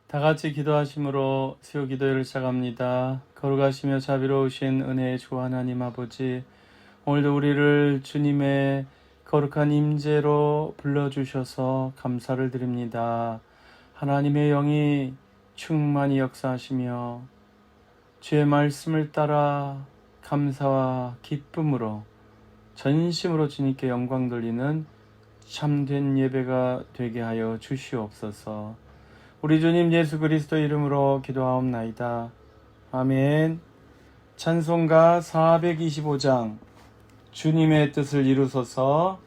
다 같이 기도하심으로 수요 기도회를 시작합니다. 거룩하시며 자비로우신 은혜의 주 하나님 아버지, 오늘도 우리를 주님의 거룩한 임재로 불러주셔서 감사를 드립니다. 하나님의 영이 충만히 역사하시며 주의 말씀을 따라 감사와 기쁨으로 전심으로 주님께 영광 돌리는 참된 예배가 되게 하여 주시옵소서. 우리 주님 예수 그리스도 이름으로 기도하옵나이다. 아멘. 찬송가 425장 주님의 뜻을 이루소서.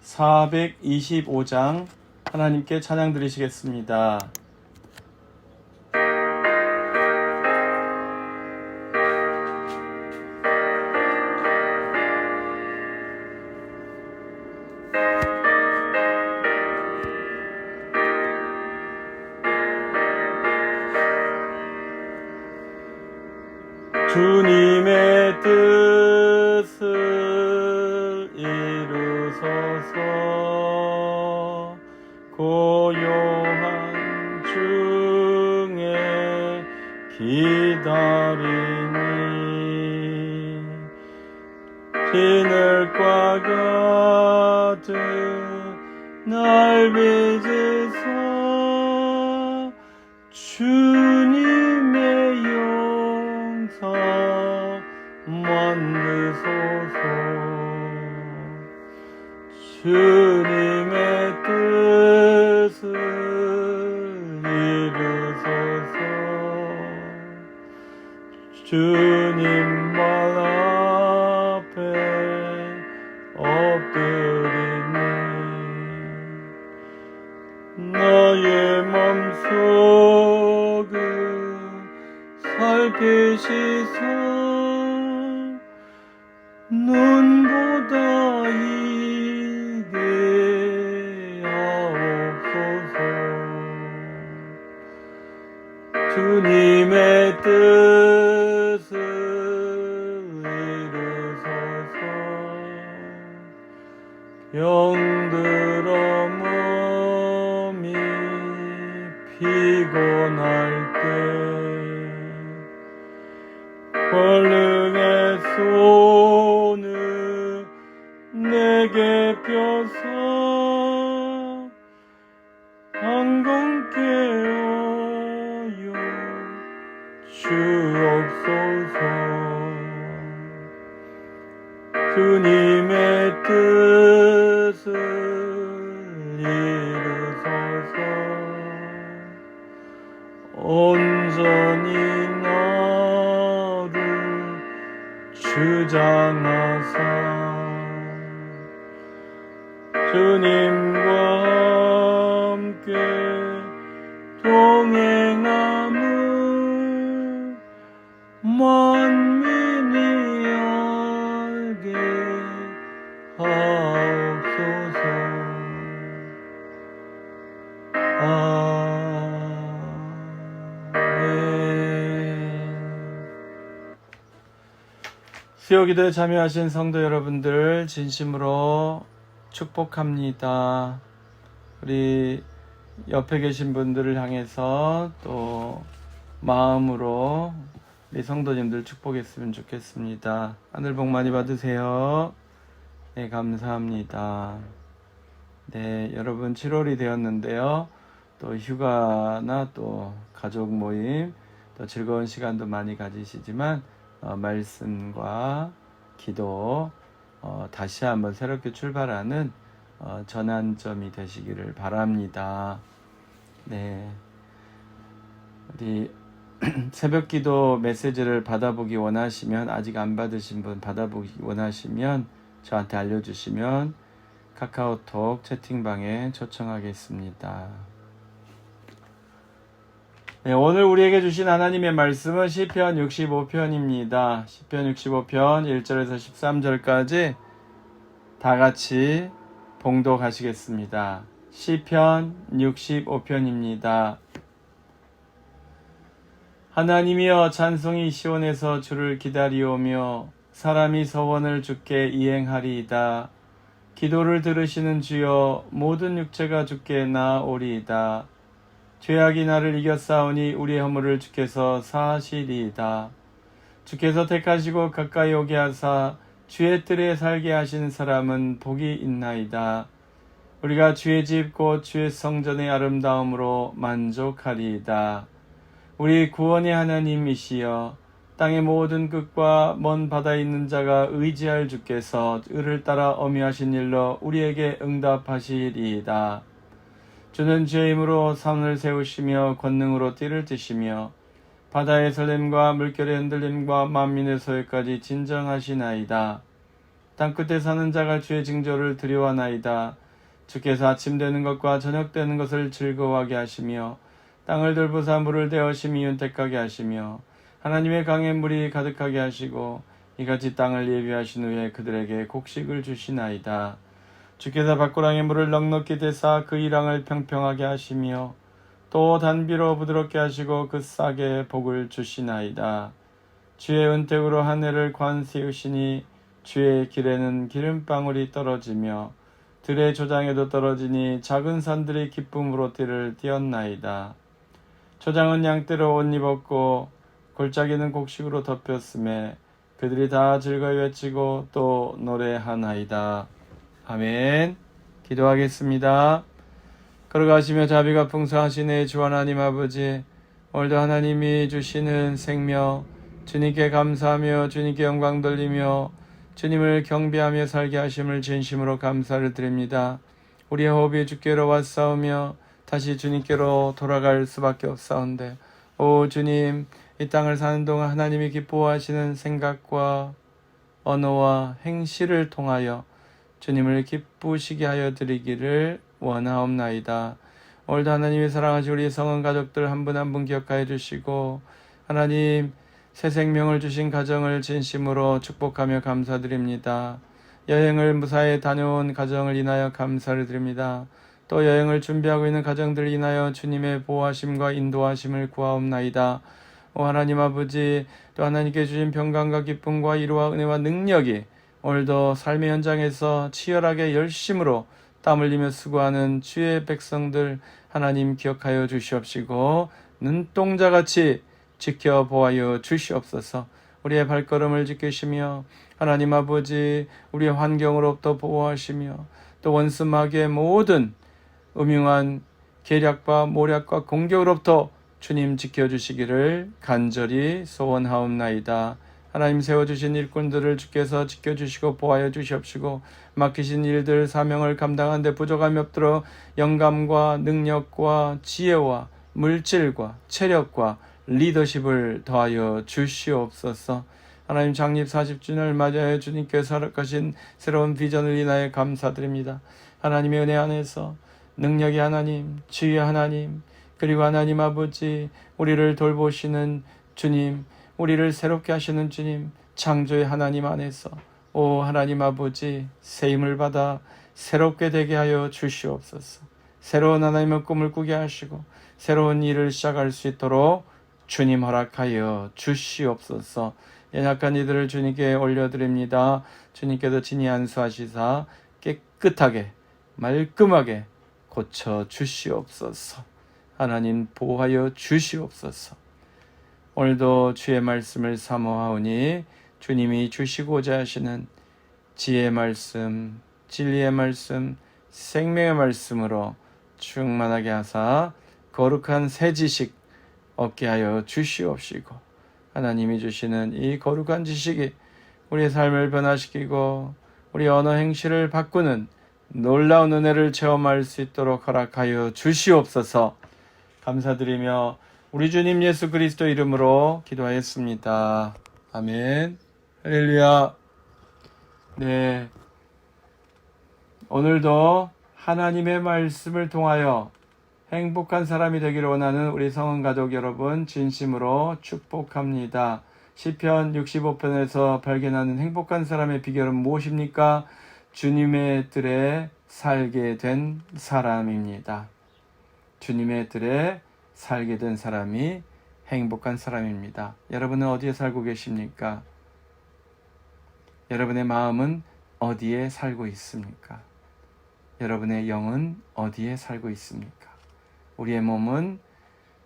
425장 하나님께 찬양 드리시겠습니다. 주님의 뜻을 이루소서. 고요한 중에 기다리니 비늘과 같은 날 빚으소. 주님의 용서 만드소서. 주님의 뜻을 이루소서. 주님 발 앞에 엎드리니 나의 맘속을 살피시소. 눈보다 이게 하옵소서. 주님의 뜻을 이루소서. 병들어 몸이 피곤할 때 권능의 손을 내게 펴서 강건케 하여 주옵소서. 주님의 뜻을 이루소서. 온전히 나를 주장하사 주님과 함께 동행함을 만민이 알게 하옵소서. 수요 기도에 참여하신 성도 여러분들 진심으로 축복합니다. 우리 옆에 계신 분들을 향해서 또 마음으로 우리 성도님들 축복했으면 좋겠습니다. 하늘 복 많이 받으세요. 네, 감사합니다. 네, 여러분 7월이 되었는데요. 또 휴가나 또 가족 모임, 또 즐거운 시간도 많이 가지시지만 말씀과 기도 다시 한번 새롭게 출발하는 전환점이 되시기를 바랍니다. 네, 우리 새벽 기도 메시지를 받아보기 원하시면, 아직 안 받으신 분 받아보기 원하시면 저한테 알려주시면 카카오톡 채팅방에 초청하겠습니다. 네, 오늘 우리에게 주신 하나님의 말씀은 시편 65편입니다. 시편 65편 1절에서 13절까지 다 같이 봉독하시겠습니다. 시편 65편입니다. 하나님이여, 찬송이 시온에서 주를 기다리오며 사람이 서원을 주께 이행하리이다. 기도를 들으시는 주여, 모든 육체가 주께 나아오리이다. 죄악이 나를 이겼사오니 우리의 허물을 주께서 사하시리이다. 주께서 택하시고 가까이 오게 하사 주의 뜰에 살게 하신 사람은 복이 있나이다. 우리가 주의 집 곧 주의 성전의 아름다움으로 만족하리이다. 우리 구원의 하나님이시여 땅의 모든 끝과 먼 바다에 있는 자가 의지할 주께서 을을 따라 어미하신 일로 우리에게 응답하시리이다. 주는 주의 힘으로 산을 세우시며 권능으로 띠를 띠시며 바다의 설렘과 물결의 흔들림과 만민의 소외까지 진정하시나이다. 땅끝에 사는 자가 주의 징조를 두려워하나이다. 주께서 아침 되는 것과 저녁 되는 것을 즐거워하게 하시며 땅을 돌보사 물을 대어심이 윤택하게 하시며 하나님의 강에 물이 가득하게 하시고 이같이 땅을 예비하신 후에 그들에게 곡식을 주시나이다. 주께서 밭고랑의 물을 넉넉히 대사 그 이랑을 평평하게 하시며 또 단비로 부드럽게 하시고 그 싹에 복을 주시나이다. 주의 은택으로 하늘을 관세우시니 주의 길에는 기름방울이 떨어지며 들의 조장에도 떨어지니 작은 산들이 기쁨으로 띠를 띄었나이다. 조장은 양떼로 옷 입었고 골짜기는 곡식으로 덮였음에 그들이 다 즐거이 외치고 또 노래하나이다. 아멘. 기도하겠습니다. 걸어가시며 자비가 풍성하시네 주 하나님 아버지, 오늘도 하나님이 주시는 생명 주님께 감사하며 주님께 영광 돌리며 주님을 경배하며 살게 하심을 진심으로 감사를 드립니다. 우리의 호흡이 주께로 왔사오며 다시 주님께로 돌아갈 수밖에 없사온데, 오 주님, 이 땅을 사는 동안 하나님이 기뻐하시는 생각과 언어와 행실을 통하여 주님을 기쁘시게 하여 드리기를 원하옵나이다. 오늘도 하나님이 사랑하신 우리 성은 가족들 한 분 한 분 기억하여 주시고 하나님 새 생명을 주신 가정을 진심으로 축복하며 감사드립니다. 여행을 무사히 다녀온 가정을 인하여 감사를 드립니다. 또 여행을 준비하고 있는 가정들 인하여 주님의 보호하심과 인도하심을 구하옵나이다. 오 하나님 아버지, 또 하나님께 주신 평강과 기쁨과 위로와 은혜와 능력이 오늘도 삶의 현장에서 치열하게 열심으로 땀 흘리며 수고하는 주의 백성들 하나님 기억하여 주시옵시고 눈동자같이 지켜보아여 주시옵소서. 우리의 발걸음을 지키시며 하나님 아버지 우리의 환경으로부터 보호하시며 또 원수 마귀의 모든 음흉한 계략과 모략과 공격으로부터 주님 지켜주시기를 간절히 소원하옵나이다. 하나님 세워주신 일꾼들을 주께서 지켜주시고 보호하여 주시옵시고 맡기신 일들 사명을 감당하는 데 부족함이 없도록 영감과 능력과 지혜와 물질과 체력과 리더십을 더하여 주시옵소서. 하나님 창립 40주년을 맞이하여 주님께서 허락하신 새로운 비전을 인하여 감사드립니다. 하나님의 은혜 안에서 능력의 하나님, 지혜의 하나님, 그리고 하나님 아버지 우리를 돌보시는 주님, 우리를 새롭게 하시는 주님, 창조의 하나님 안에서 오 하나님 아버지 새 힘을 받아 새롭게 되게 하여 주시옵소서. 새로운 하나님의 꿈을 꾸게 하시고 새로운 일을 시작할 수 있도록 주님 허락하여 주시옵소서. 연약한 이들을 주님께 올려드립니다. 주님께서 친히 안수하시사 깨끗하게 말끔하게 고쳐 주시옵소서. 하나님 보호하여 주시옵소서. 오늘도 주의 말씀을 사모하오니 주님이 주시고자 하시는 지혜의 말씀, 진리의 말씀, 생명의 말씀으로 충만하게 하사 거룩한 새 지식 얻게 하여 주시옵시고 하나님이 주시는 이 거룩한 지식이 우리의 삶을 변화시키고 우리 언어 행실을 바꾸는 놀라운 은혜를 체험할 수 있도록 허락하여 주시옵소서. 감사드리며 우리 주님 예수 그리스도 이름으로 기도하였습니다. 아멘. 할렐루야. 네, 오늘도 하나님의 말씀을 통하여 행복한 사람이 되기를 원하는 우리 성은 가족 여러분 진심으로 축복합니다. 시편 65편에서 발견하는 행복한 사람의 비결은 무엇입니까? 주님의 뜰에 살게 된 사람입니다. 주님의 뜰에 살게 된 사람이 행복한 사람입니다. 여러분은 어디에 살고 계십니까? 여러분의 마음은 어디에 살고 있습니까? 여러분의 영은 어디에 살고 있습니까? 우리의 몸은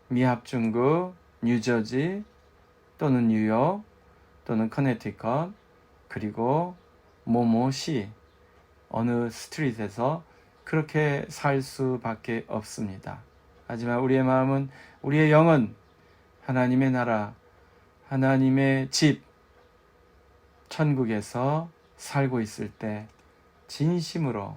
미합중국, 뉴저지 또는 뉴욕 또는 커네티컷 그리고 모모시 어느 스트릿에서 그렇게 살 수밖에 없습니다. 하지만 우리의 마음은, 우리의 영은 하나님의 나라, 하나님의 집, 천국에서 살고 있을 때 진심으로,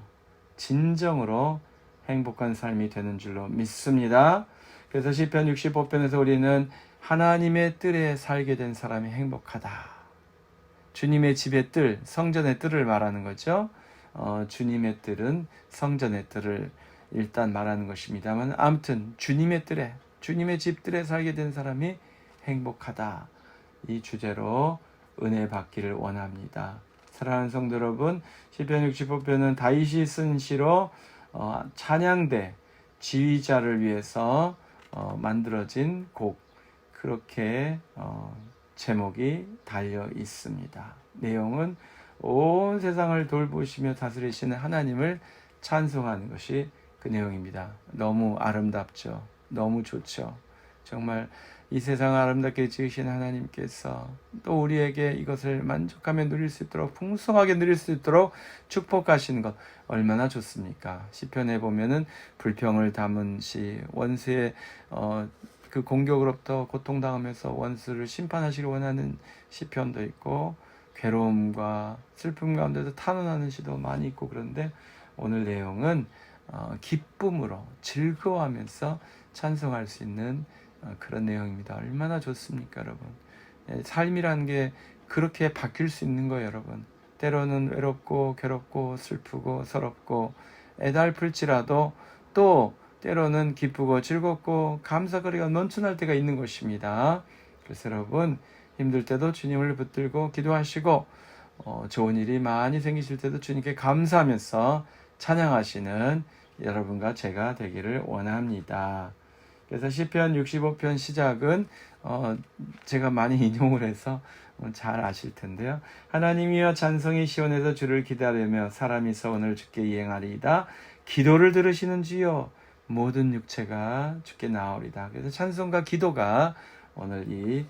진정으로 행복한 삶이 되는 줄로 믿습니다. 그래서 시편 65편에서 우리는 하나님의 뜰에 살게 된 사람이 행복하다. 주님의 집의 뜰, 성전의 뜰을 말하는 거죠. 주님의 뜰은 성전의 뜰을 일단 말하는 것입니다만, 아무튼 주님의 뜰에, 주님의 집뜰에 살게 된 사람이 행복하다. 이 주제로 은혜 받기를 원합니다. 사랑하는 성도 여러분, 시편 65편은 다윗이 쓴 시로 찬양대 지휘자를 위해서 만들어진 곡, 그렇게 제목이 달려 있습니다. 내용은 온 세상을 돌보시며 다스리시는 하나님을 찬송하는 것이 그 내용입니다. 너무 아름답죠. 너무 좋죠. 정말 이 세상을 아름답게 지으신 하나님께서 또 우리에게 이것을 만족하며 누릴 수 있도록, 풍성하게 누릴 수 있도록 축복하시는 것 얼마나 좋습니까? 시편에 보면은 불평을 담은 시, 원수의 그 공격으로부터 고통당하면서 원수를 심판하시길 원하는 시편도 있고, 괴로움과 슬픔 가운데서 탄원하는 시도 많이 있고, 그런데 오늘 내용은 기쁨으로 즐거워하면서 찬송할 수 있는 그런 내용입니다. 얼마나 좋습니까, 여러분? 삶이라는 게 그렇게 바뀔 수 있는 거예요, 여러분. 때로는 외롭고 괴롭고 슬프고 서럽고 애달플지라도 또 때로는 기쁘고 즐겁고 감사거리가 넘쳐날 때가 있는 것입니다. 그래서 여러분, 힘들 때도 주님을 붙들고 기도하시고 좋은 일이 많이 생기실 때도 주님께 감사하면서 찬양하시는 여러분과 제가 되기를 원합니다. 그래서 시편 65편 시작은 제가 많이 인용을 해서 잘 아실 텐데요. 하나님이여 찬송이 시온에서 주를 기다리며 사람이 서원을 주께 이행하리이다. 기도를 들으시는 주여 모든 육체가 주께 나오리다. 그래서 찬송과 기도가 오늘 이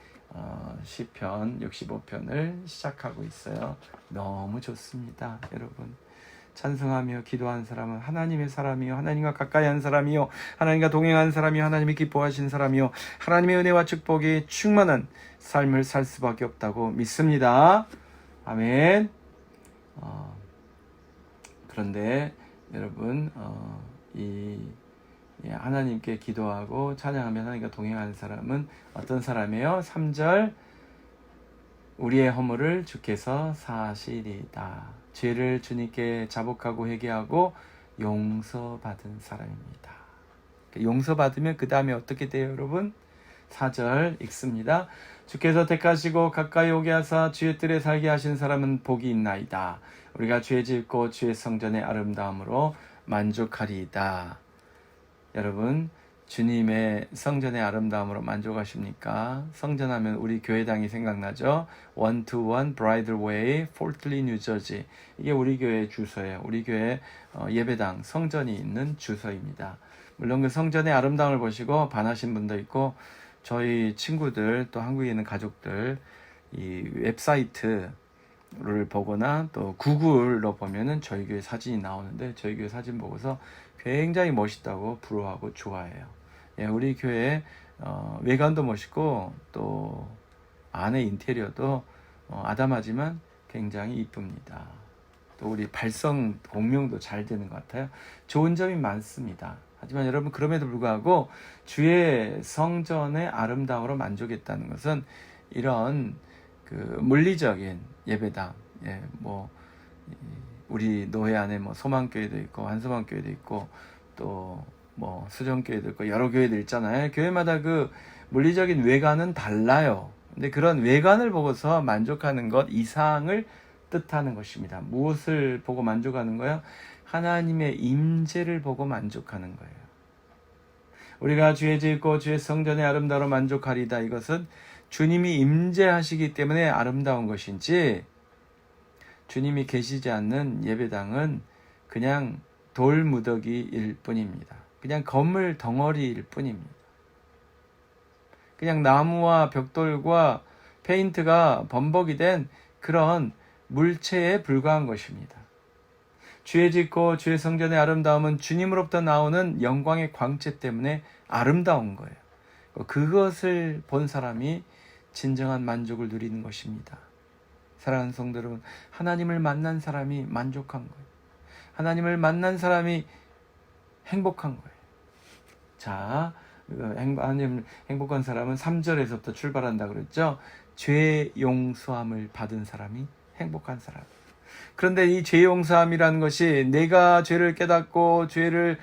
시편 65편을 시작하고 있어요. 너무 좋습니다, 여러분. 찬송하며 기도한 사람은 하나님의 사람이요, 하나님과 가까이 한 사람이요, 하나님과 동행한 사람이요, 하나님이 기뻐하신 사람이요, 하나님의 은혜와 축복이 충만한 삶을 살 수밖에 없다고 믿습니다. 아멘. 그런데 여러분, 하나님께 기도하고 찬양하며 하나님과 동행하는 사람은 어떤 사람이에요? 3절, 우리의 허물을 주께서 사하시리이다. 죄를 주님께 자복하고 회개하고 용서받은 사람입니다. 용서받으면 그 다음에 어떻게 돼요, 여러분? 4절 읽습니다. 주께서 택하시고 가까이 오게 하사 주의 뜰에 살게 하신 사람은 복이 있나이다. 우리가 죄 짓고 주의 성전의 아름다움으로 만족하리이다. 여러분, 주님의 성전의 아름다움으로 만족하십니까? 성전하면 우리 교회당이 생각나죠? 121 Bridal Way, Fort Lee, 뉴저지. 이게 우리 교회 주소예요. 우리 교회 예배당, 성전이 있는 주소입니다. 물론 그 성전의 아름다움을 보시고 반하신 분도 있고, 저희 친구들, 또 한국에 있는 가족들, 이 웹사이트를 보거나 또 구글로 보면은 저희 교회 사진이 나오는데, 저희 교회 사진 보고서 굉장히 멋있다고 부러워하고 좋아해요. 우리 교회 외관도 멋있고 또 안에 인테리어도 아담하지만 굉장히 이쁩니다. 또 우리 발성 공명도 잘 되는 것 같아요. 좋은 점이 많습니다. 하지만 여러분, 그럼에도 불구하고 주의 성전의 아름다움으로 만족했다는 것은 이런 그 물리적인 예배당, 우리 노회 안에 소망교회도 있고 한소망교회도 있고 또 수정교회도 있고 여러 교회들 있잖아요. 교회마다 그 물리적인 외관은 달라요. 근데 그런 외관을 보고서 만족하는 것 이상을 뜻하는 것입니다. 무엇을 보고 만족하는 거예요? 하나님의 임재를 보고 만족하는 거예요. 우리가 주의 짓고 주의 성전의 아름다움으로 만족하리다. 이것은 주님이 임재하시기 때문에 아름다운 것인지, 주님이 계시지 않는 예배당은 그냥 돌무더기일 뿐입니다. 그냥 건물 덩어리일 뿐입니다. 그냥 나무와 벽돌과 페인트가 범벅이 된 그런 물체에 불과한 것입니다. 주의 짓고 주의 성전의 아름다움은 주님으로부터 나오는 영광의 광채 때문에 아름다운 거예요. 그것을 본 사람이 진정한 만족을 누리는 것입니다. 사랑하는 성도 여러분, 하나님을 만난 사람이 만족한 거예요. 하나님을 만난 사람이 행복한 거예요. 자, 하나님 행복한 사람은 3절에서부터 출발한다 그랬죠. 죄 용서함을 받은 사람이 행복한 사람. 그런데 이 죄 용서함이라는 것이 내가 죄를 깨닫고 죄를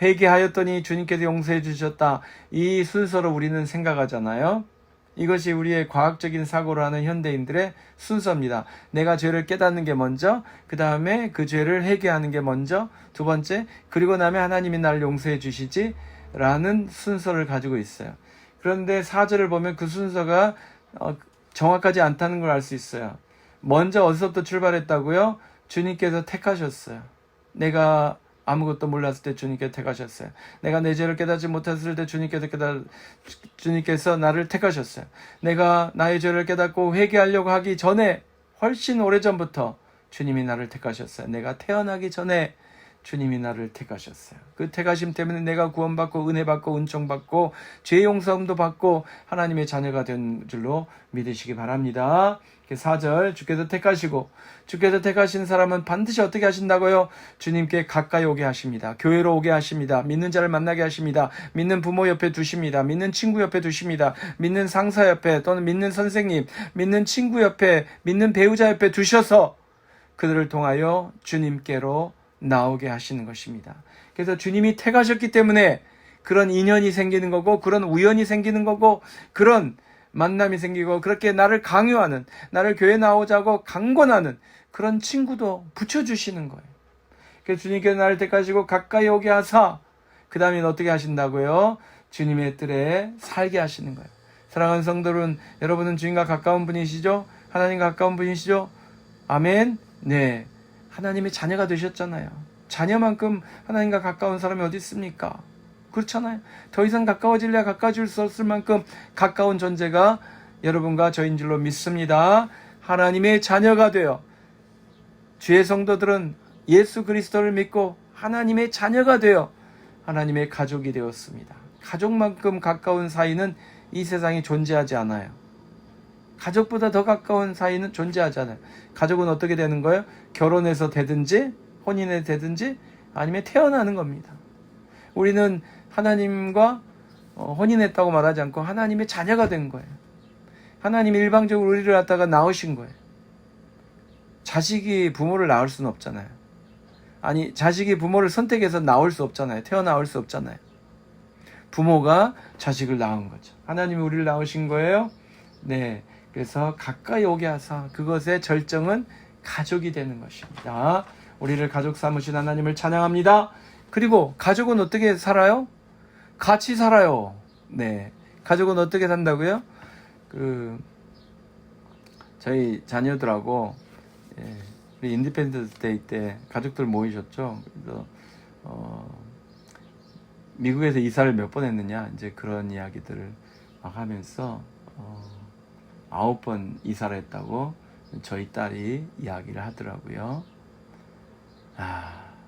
회개하였더니 주님께서 용서해 주셨다, 이 순서로 우리는 생각하잖아요. 이것이 우리의 과학적인 사고를 하는 현대인들의 순서입니다. 내가 죄를 깨닫는 게 먼저, 그 다음에 그 죄를 회개하는 게 먼저, 두 번째, 그리고 나면 하나님이 나를 용서해 주시지 라는 순서를 가지고 있어요. 그런데 4절을 보면 그 순서가 정확하지 않다는 걸 알 수 있어요. 먼저 어디서부터 출발했다고요? 주님께서 택하셨어요. 내가 아무것도 몰랐을 때 주님께서 택하셨어요. 내가 내 죄를 깨닫지 못했을 때 주님께서 나를 택하셨어요. 내가 나의 죄를 깨닫고 회개하려고 하기 전에 훨씬 오래전부터 주님이 나를 택하셨어요. 내가 태어나기 전에 주님이 나를 택하셨어요. 그 택하심 때문에 내가 구원받고 은혜받고 은총받고 죄 용서함도 받고 하나님의 자녀가 된 줄로 믿으시기 바랍니다. 4절, 주께서 택하시고, 주께서 택하신 사람은 반드시 어떻게 하신다고요? 주님께 가까이 오게 하십니다. 교회로 오게 하십니다. 믿는 자를 만나게 하십니다. 믿는 부모 옆에 두십니다. 믿는 친구 옆에 두십니다. 믿는 상사 옆에, 또는 믿는 선생님, 믿는 친구 옆에, 믿는 배우자 옆에 두셔서 그들을 통하여 주님께로 나오게 하시는 것입니다. 그래서 주님이 택하셨기 때문에 그런 인연이 생기는 거고, 그런 우연이 생기는 거고, 그런 만남이 생기고, 그렇게 나를 강요하는, 나를 교회 나오자고 강권하는 그런 친구도 붙여주시는 거예요. 그래서 주님께서 나를 택하시고 가까이 오게 하사, 그 다음에 어떻게 하신다고요? 주님의 뜰에 살게 하시는 거예요. 사랑하는 성도들은, 여러분은 주님과 가까운 분이시죠? 하나님과 가까운 분이시죠? 아멘. 네, 하나님의 자녀가 되셨잖아요. 자녀만큼 하나님과 가까운 사람이 어디 있습니까? 그렇잖아요. 더 이상 가까워질래야 가까워질 수 없을 만큼 가까운 존재가 여러분과 저인 줄로 믿습니다. 하나님의 자녀가 되어, 주의 성도들은 예수 그리스도를 믿고 하나님의 자녀가 되어 하나님의 가족이 되었습니다. 가족만큼 가까운 사이는 이 세상에 존재하지 않아요. 가족보다 더 가까운 사이는 존재하지 않아요. 가족은 어떻게 되는 거예요? 결혼해서 되든지, 혼인에 되든지, 아니면 태어나는 겁니다. 우리는 하나님과 혼인했다고 말하지 않고 하나님의 자녀가 된 거예요. 하나님이 일방적으로 우리를 갖다가 낳으신 거예요. 자식이 부모를 낳을 수는 없잖아요. 아니, 자식이 부모를 선택해서 낳을 수 없잖아요. 태어나올 수 없잖아요. 부모가 자식을 낳은 거죠. 하나님이 우리를 낳으신 거예요. 네, 그래서 가까이 오게 하사, 그것의 절정은 가족이 되는 것입니다. 우리를 가족 삼으신 하나님을 찬양합니다. 그리고 가족은 어떻게 살아요? 같이 살아요. 네, 가족은 어떻게 산다고요? 저희 자녀들하고 우리 인디펜던스 데이 때 가족들 모이셨죠. 그래서 미국에서 이사를 몇 번 했느냐, 이제 그런 이야기들을 막 하면서 9번 이사를 했다고 저희 딸이 이야기를 하더라고요.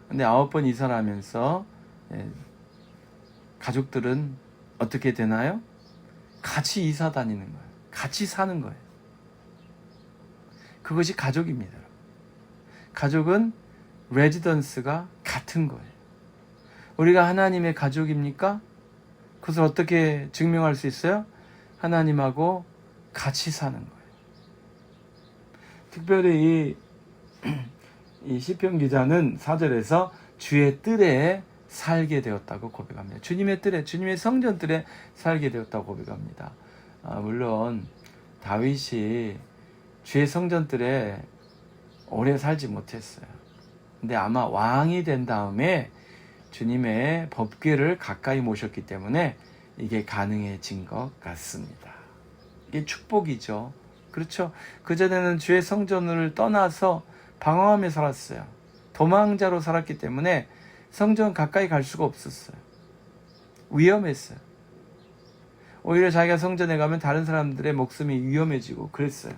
근데 9번 이사를 하면서 가족들은 어떻게 되나요? 같이 이사 다니는 거예요. 같이 사는 거예요. 그것이 가족입니다. 가족은 레지던스가 같은 거예요. 우리가 하나님의 가족입니까? 그것을 어떻게 증명할 수 있어요? 하나님하고 같이 사는 거예요. 특별히 이 시편 기자는 4절에서 주의 뜰에 살게 되었다고 고백합니다. 주님의 뜰에, 주님의 성전 뜰에 살게 되었다고 고백합니다. 물론 다윗이 주의 성전 뜰에 오래 살지 못했어요. 근데 아마 왕이 된 다음에 주님의 법궤를 가까이 모셨기 때문에 이게 가능해진 것 같습니다. 이게 축복이죠. 그렇죠? 그전에는 주의 성전을 떠나서 방황하며 살았어요. 도망자로 살았기 때문에 성전 가까이 갈 수가 없었어요. 위험했어요. 오히려 자기가 성전에 가면 다른 사람들의 목숨이 위험해지고 그랬어요.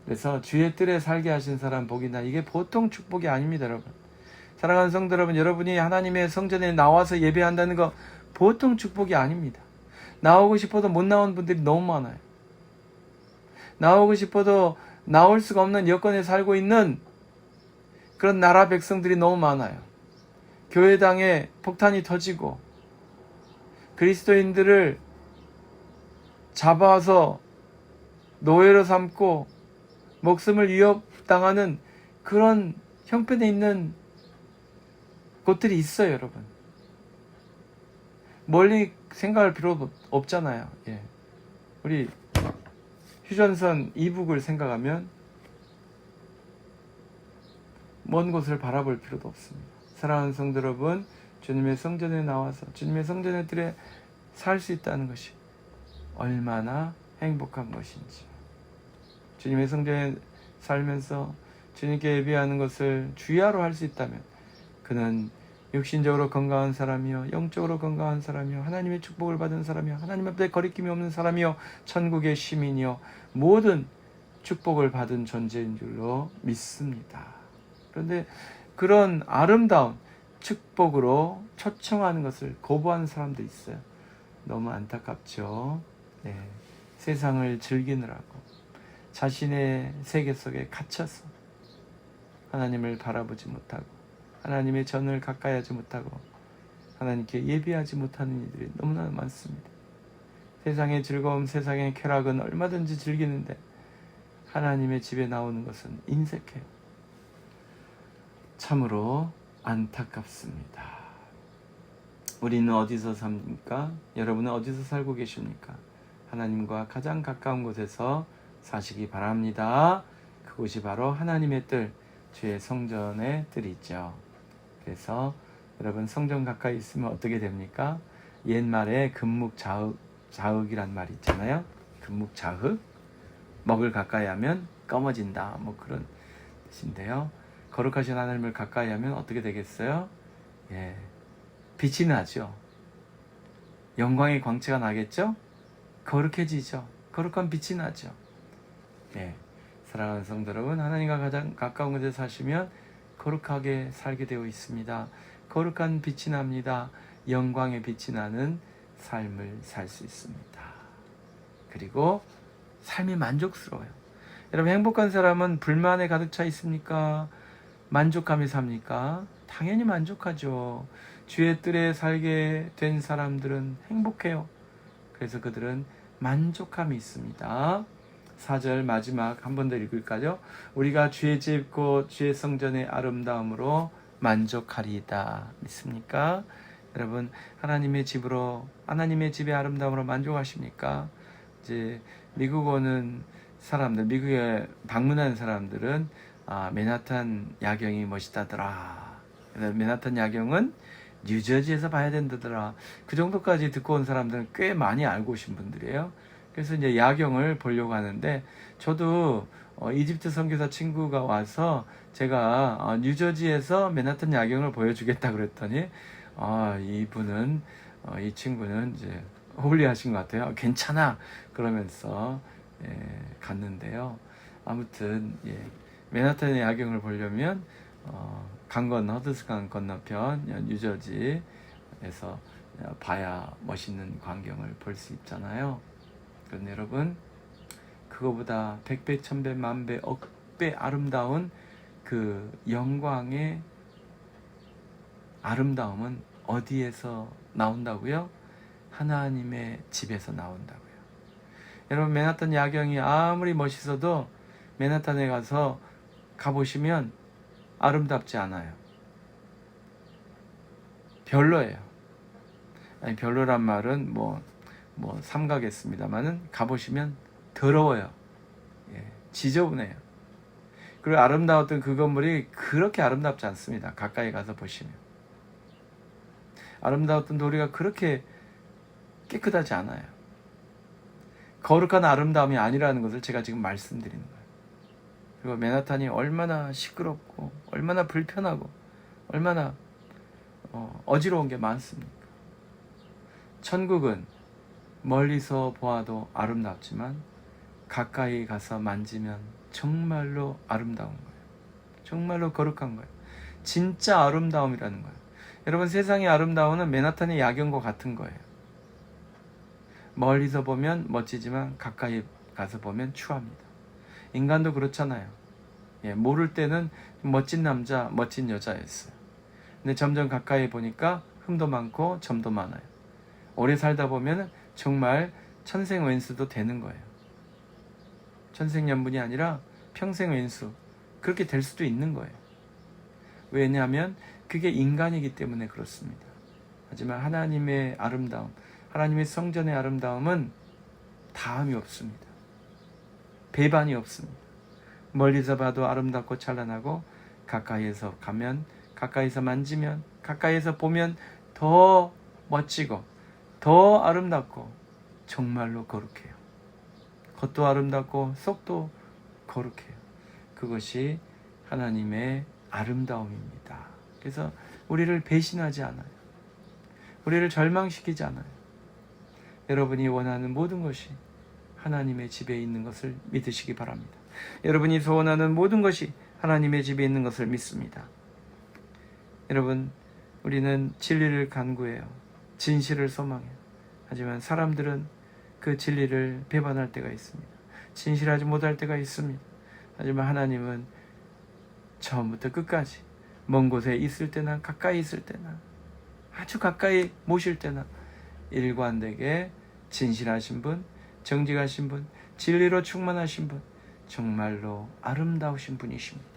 그래서 주의 뜰에 살게 하신 사람 복이나, 이게 보통 축복이 아닙니다, 여러분. 사랑하는 성도 여러분, 여러분이 하나님의 성전에 나와서 예배한다는 거 보통 축복이 아닙니다. 나오고 싶어도 못 나온 분들이 너무 많아요. 나오고 싶어도 나올 수가 없는 여건에 살고 있는 그런 나라 백성들이 너무 많아요. 교회당에 폭탄이 터지고 그리스도인들을 잡아서 노예로 삼고 목숨을 위협당하는 그런 형편에 있는 곳들이 있어요, 여러분. 멀리 생각할 필요 없잖아요. 예. 우리 휴전선 이북을 생각하면 먼 곳을 바라볼 필요도 없습니다. 사랑하는 성도 여러분, 주님의 성전에 나와서 주님의 성전의 들에 살 수 있다는 것이 얼마나 행복한 것인지, 주님의 성전에 살면서 주님께 예배하는 것을 주야로 할 수 있다면 그는 육신적으로 건강한 사람이요, 영적으로 건강한 사람이요, 하나님의 축복을 받은 사람이요, 하나님 앞에 거리낌이 없는 사람이요, 천국의 시민이요, 모든 축복을 받은 존재인 줄로 믿습니다. 그런데 그런 아름다운 축복으로 초청하는 것을 거부하는 사람도 있어요. 너무 안타깝죠. 네. 세상을 즐기느라고 자신의 세계 속에 갇혀서 하나님을 바라보지 못하고 하나님의 전을 가까이 하지 못하고 하나님께 예배하지 못하는 이들이 너무나 많습니다. 세상의 즐거움, 세상의 쾌락은 얼마든지 즐기는데 하나님의 집에 나오는 것은 인색해요. 참으로 안타깝습니다. 우리는 어디서 삽니까? 여러분은 어디서 살고 계십니까? 하나님과 가장 가까운 곳에서 사시기 바랍니다. 그곳이 바로 하나님의 뜰, 주의 성전의 뜰이죠. 그래서 여러분, 성전 가까이 있으면 어떻게 됩니까? 옛말에 금묵자흑이란 말이 있잖아요. 금묵자흑, 먹을 가까이 하면 검어진다, 뭐 그런 뜻인데요. 거룩하신 하나님을 가까이 하면 어떻게 되겠어요? 예, 빛이 나죠. 영광의 광채가 나겠죠. 거룩해지죠. 거룩한 빛이 나죠. 예, 사랑하는 성도 여러분, 하나님과 가장 가까운 곳에 사시면 거룩하게 살게 되어 있습니다. 거룩한 빛이 납니다. 영광의 빛이 나는 삶을 살 수 있습니다. 그리고 삶이 만족스러워요. 여러분, 행복한 사람은 불만에 가득 차 있습니까? 만족하며 삽니까? 당연히 만족하죠. 주의 뜰에 살게 된 사람들은 행복해요. 그래서 그들은 만족함이 있습니다. 4절 마지막 한 번 더 읽을까요? 우리가 주의 집 곧 주의 성전의 아름다움으로 만족하리이다. 믿습니까? 여러분, 하나님의 집으로, 하나님의 집의 아름다움으로 만족하십니까? 이제 미국 오는 사람들, 미국에 방문하는 사람들은 맨하탄 야경이 멋있다더라. 맨하탄 야경은 뉴저지에서 봐야 된다더라. 그 정도까지 듣고 온 사람들은 꽤 많이 알고 오신 분들이에요. 그래서 이제 야경을 보려고 하는데, 저도 이집트 선교사 친구가 와서 제가 뉴저지에서 맨하탄 야경을 보여주겠다 그랬더니 이분은 이 친구는 이제 홀리하신 것 같아요. 괜찮아 그러면서 갔는데요. 아무튼 맨하탄의 야경을 보려면 허드슨 건너편 뉴저지에서 봐야 멋있는 광경을 볼 수 있잖아요. 그런데 여러분, 그거보다 100배, 1000배, 만배, 억배 아름다운 그 영광의 아름다움은 어디에서 나온다고요? 하나님의 집에서 나온다고요. 여러분, 맨하탄 야경이 아무리 멋있어도 맨하탄에 가보시면 아름답지 않아요. 별로예요. 아니, 별로란 말은 뭐 삼가겠습니다만은 가보시면 더러워요. 지저분해요. 그리고 아름다웠던 그 건물이 그렇게 아름답지 않습니다. 가까이 가서 보시면 아름다웠던 도리가 그렇게 깨끗하지 않아요. 거룩한 아름다움이 아니라는 것을 제가 지금 말씀드리는 거예요. 그리고 맨하탄이 얼마나 시끄럽고 얼마나 불편하고 얼마나 어지러운 게 많습니까? 천국은 멀리서 보아도 아름답지만 가까이 가서 만지면 정말로 아름다운 거예요. 정말로 거룩한 거예요. 진짜 아름다움이라는 거예요. 여러분, 세상의 아름다움은 맨하탄의 야경과 같은 거예요. 멀리서 보면 멋지지만 가까이 가서 보면 추합니다. 인간도 그렇잖아요. 모를 때는 멋진 남자, 멋진 여자였어요. 근데 점점 가까이 보니까 흠도 많고 점도 많아요. 오래 살다 보면 정말 천생연수도 되는 거예요. 천생연분이 아니라 평생연수, 그렇게 될 수도 있는 거예요. 왜냐하면 그게 인간이기 때문에 그렇습니다. 하지만 하나님의 아름다움, 하나님의 성전의 아름다움은 다함이 없습니다. 배반이 없습니다. 멀리서 봐도 아름답고 찬란하고 가까이에서 가면, 가까이서 만지면, 가까이에서 보면 더 멋지고 더 아름답고 정말로 거룩해요. 겉도 아름답고 속도 거룩해요. 그것이 하나님의 아름다움입니다. 그래서 우리를 배신하지 않아요. 우리를 절망시키지 않아요. 여러분이 원하는 모든 것이 하나님의 집에 있는 것을 믿으시기 바랍니다. 여러분이 소원하는 모든 것이 하나님의 집에 있는 것을 믿습니다. 여러분, 우리는 진리를 간구해요. 진실을 소망해요. 하지만 사람들은 그 진리를 배반할 때가 있습니다. 진실하지 못할 때가 있습니다. 하지만 하나님은 처음부터 끝까지 먼 곳에 있을 때나 가까이 있을 때나 아주 가까이 모실 때나 일관되게 진실하신 분, 정직하신 분, 진리로 충만하신 분, 정말로 아름다우신 분이십니다.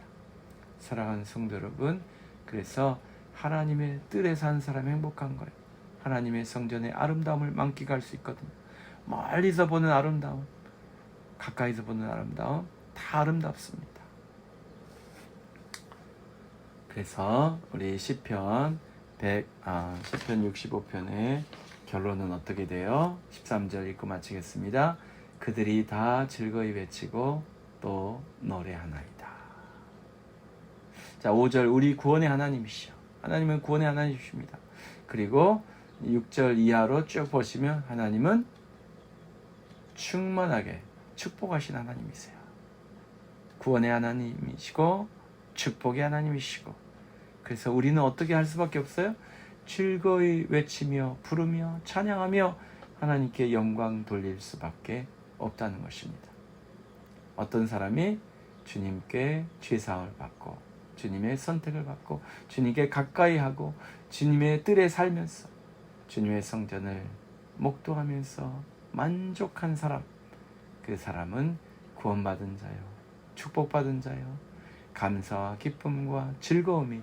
사랑하는 성도 여러분, 그래서 하나님의 뜰에 산 사람 행복한 거예요. 하나님의 성전의 아름다움을 만끽할 수 있거든요. 멀리서 보는 아름다움, 가까이서 보는 아름다움, 다 아름답습니다. 그래서 우리 시편 65편의 결론은 어떻게 돼요? 13절 읽고 마치겠습니다. 그들이 다 즐거이 외치고 또 노래하나이다. 자, 5절, 우리 구원의 하나님이시죠. 하나님은 구원의 하나님이십니다. 그리고 6절 이하로 쭉 보시면 하나님은 충만하게 축복하신 하나님이세요. 구원의 하나님이시고 축복의 하나님이시고, 그래서 우리는 어떻게 할 수밖에 없어요? 즐거이 외치며 부르며 찬양하며 하나님께 영광 돌릴 수밖에 없다는 것입니다. 어떤 사람이 주님께 죄사함을 받고 주님의 선택을 받고 주님께 가까이 하고 주님의 뜰에 살면서 주님의 성전을 목도하면서 만족한 사람, 그 사람은 구원받은 자요, 축복받은 자요, 감사와 기쁨과 즐거움이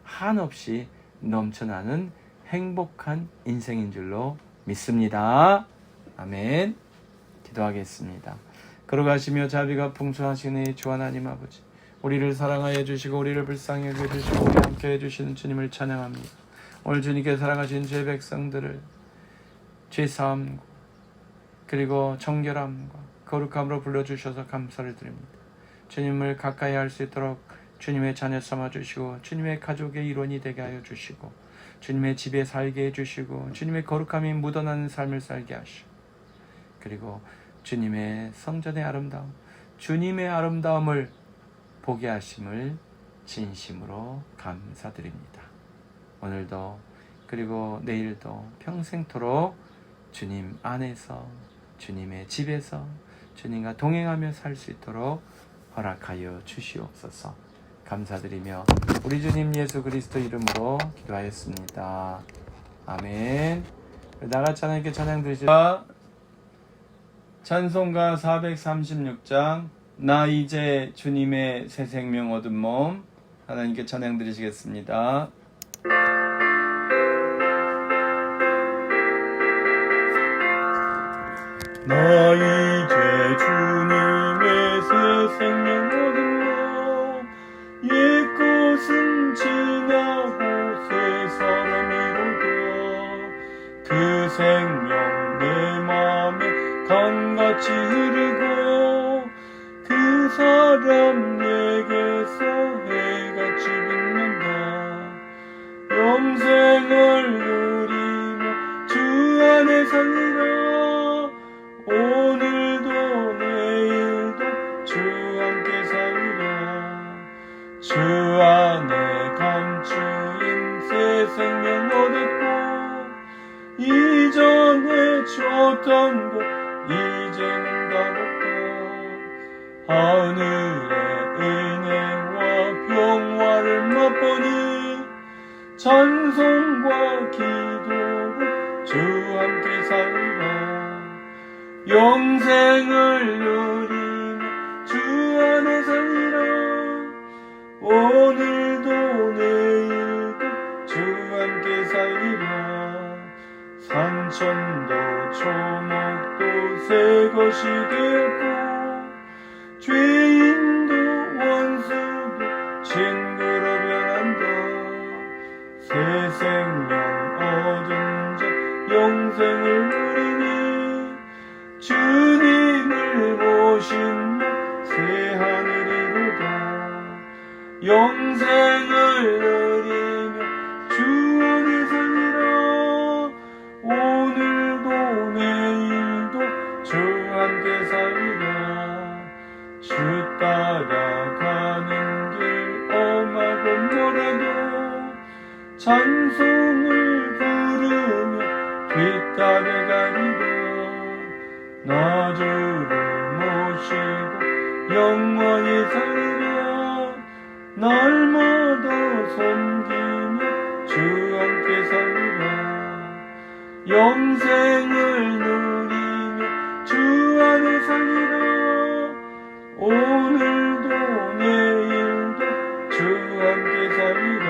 한없이 넘쳐나는 행복한 인생인 줄로 믿습니다. 아멘. 기도하겠습니다. 걸어가시며 자비가 풍성하시는 주 하나님 아버지, 우리를 사랑하여 주시고 우리를 불쌍히 여겨 주시고 우리 함께 해주시는 주님을 찬양합니다. 오늘 주님께 사랑하신 죄 백성들을 죄사함과 그리고 정결함과 거룩함으로 불러주셔서 감사를 드립니다. 주님을 가까이 할 수 있도록 주님의 자녀 삼아주시고 주님의 가족의 일원이 되게 하여 주시고 주님의 집에 살게 해주시고 주님의 거룩함이 묻어나는 삶을 살게 하시고, 그리고 주님의 성전의 아름다움, 주님의 아름다움을 보게 하심을 진심으로 감사드립니다. 오늘도 그리고 내일도 평생토록 주님 안에서 주님의 집에서 주님과 동행하며 살 수 있도록 허락하여 주시옵소서. 감사드리며 우리 주님 예수 그리스도 이름으로 기도하였습니다. 아멘. 나같이 하나님께 찬양 드리시다. 찬송가 436장 나 이제 주님의 새 생명 얻은 몸, 하나님께 찬양 드리시겠습니다. 나 이제 주님의 새 생명 얻은 몸, 옛 것은 지나고 새 사람이로다. 그 생명 내 맘에 강같이 흐르고 그 사람 내게서 해같이 빛난다. 영생을 누리며 주 안에 살리라. 주었던 것 이제는 다 없다. 하늘의 은혜와 평화를 맛보니 찬송과 기도로 주 함께 살리라. 영생을 누리며 주 안에 살리라. 오늘도 내일도 주 함께 살리라. 산천도 초목도 새 것이 되었고 죄인도 원수도 친구로 변한다. 새 생명 얻은 자 영생을 누리니 주님을 모신 새 하늘이로다. 영생을 누리며 주 안에 살리라. 오늘도 내일도 주 함께 살리라. 주 따라가는 길 엄하고 멀어도 찬송을 부르며 뒤따라가리라. 나 주를 모시고 영원히 살리라. 날마다 섬기며 주 함께 살리라. 영생을 누리며 주 안에 살리라. 오늘도 내일도 주 함께 살리라.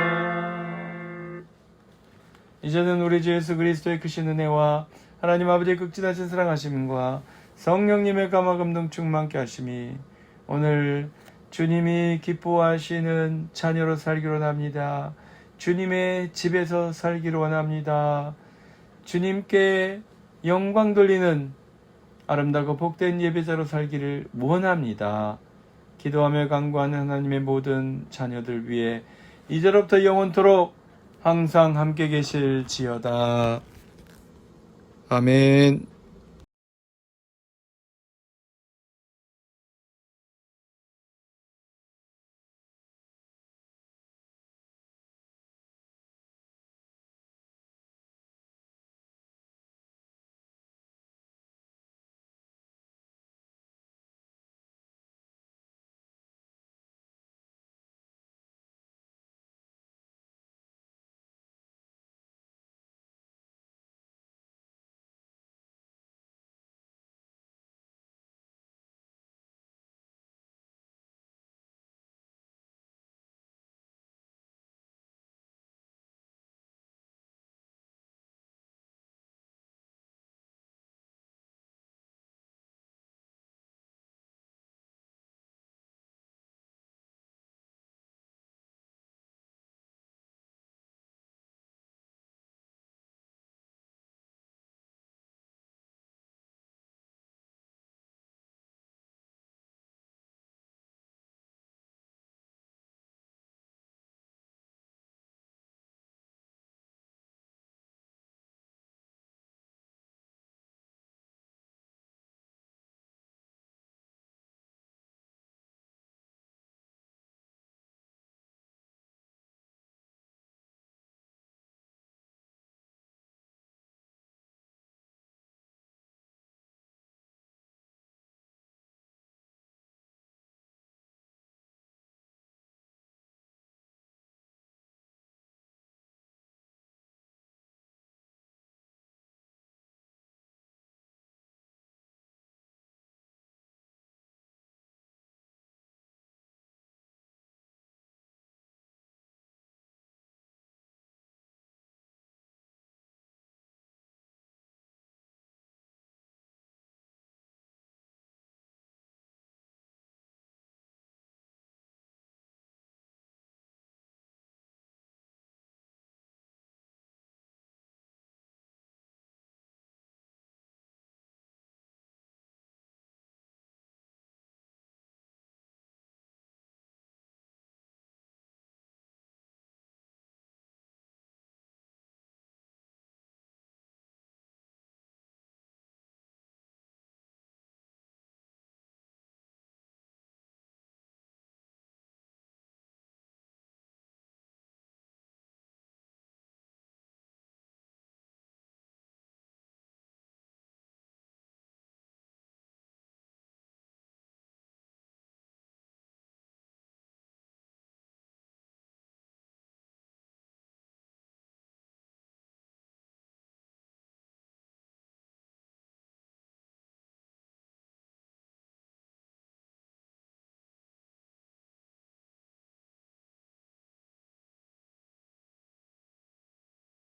이제는 우리 주 예수 그리스도의 크신 은혜와 하나님 아버지의 극진하신 사랑하심과 성령님의 감화감동 충만케 하심이 오늘 주님이 기뻐하시는 자녀로 살기로 원합니다. 주님의 집에서 살기로 원합니다. 주님께 영광 돌리는 아름다고 복된 예배자로 살기를 원합니다. 기도하며 간구하는 하나님의 모든 자녀들 위해 이제로부터 영원토록 항상 함께 계실지어다. 아멘.